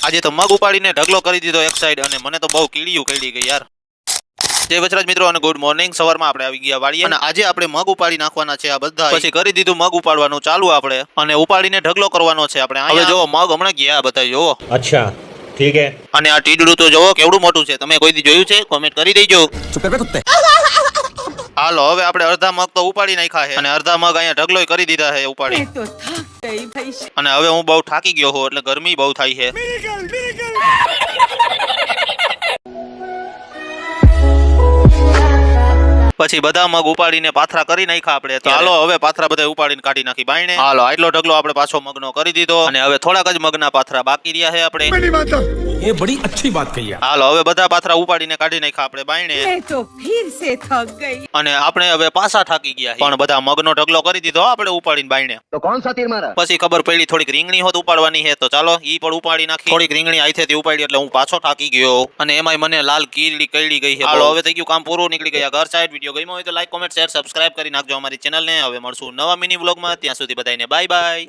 આજે તો મગ ઉપાડીને ઢગલો કરી દીધો એક સાઈડ અને મને તો બહુ કીડીયું કઈડી ગઈ યાર। જય વજરાજ મિત્રો અને ગુડ મોર્નિંગ। સવારમાં આપણે આવી ગયા વાડીએ અને આજે આપણે મગ ઉપાડી નાખવાના છે આ બધા। પછી કરી દીધું મગ ઉપાડવાનું ચાલુ આપણે અને ઉપાડીને ઢગલો કરવાનો છે આપણે। હવે જો મગ હમણાં ગયા બધા જોવો। अच्छा ठीक है। અને આ ટીડડું તો જોવો કેવડું મોટું છે, તમે કોઈ દી જોયું છે? કોમેન્ટ કરી દેજો। હાલો હવે આપણે અડધા મગ તો ઉપાડી નાખ્યા છે અને અડધા મગ અહીંયા ઢગલોય કરી દીધા છે ઉપાડી। અને હવે હું બહુ થાકી ગયો છું એટલે ગરમી બહુ થાય છે। પછી બધા મગ ઉપાડીને પાથરા કરી નાખ્યા આપણે। તો હાલો હવે પાથરા બધા ઉપાડીને કાઢી નાખી બાયણે। હાલો આટલો ઢગલો આપણે પાછો મગનો કરી દીધો અને હવે થોડાક જ મગના પાથરા બાકી રહ્યા છે આપણે। ये बड़ी अच्छी बात कही है। હાલો હવે બધા પાથરા ઉપાડીને કાઢી નાખ્યા આપણે બાયણે। मैं तो फिर से थक गई। અને આપણે હવે પાછા થાકી ગયા પણ બધા મગનો ઢગલો કરી દીધો આપણે ઉપાડીને બાયણે। तो कौन सा तीर मारा? પછી ખબર પડી થોડીક રીંગણી હોત ઉપાડવાની છે તો ચાલો ઈ પણ ઉપાડી નાખી। થોડીક રીંગણી આઈથેથી ઉપાડી એટલે હું પાછો થાકી ગયો અને એમાંય મને લાલ કીડી કઈડી ગઈ છે। હાલો હવે થઈ ગયું કામ પૂરું, નીકળી ગયા ઘર સાઈડ। વિડીયો ગમ્યો હોય તો લાઈક કોમેન્ટ શેર સબસ્ક્રાઇબ કરી નાખજો અમારી ચેનલને। હવે મળશું નવા મિની વ્લોગમાં, ત્યાં સુધી બધાને બાય બાય।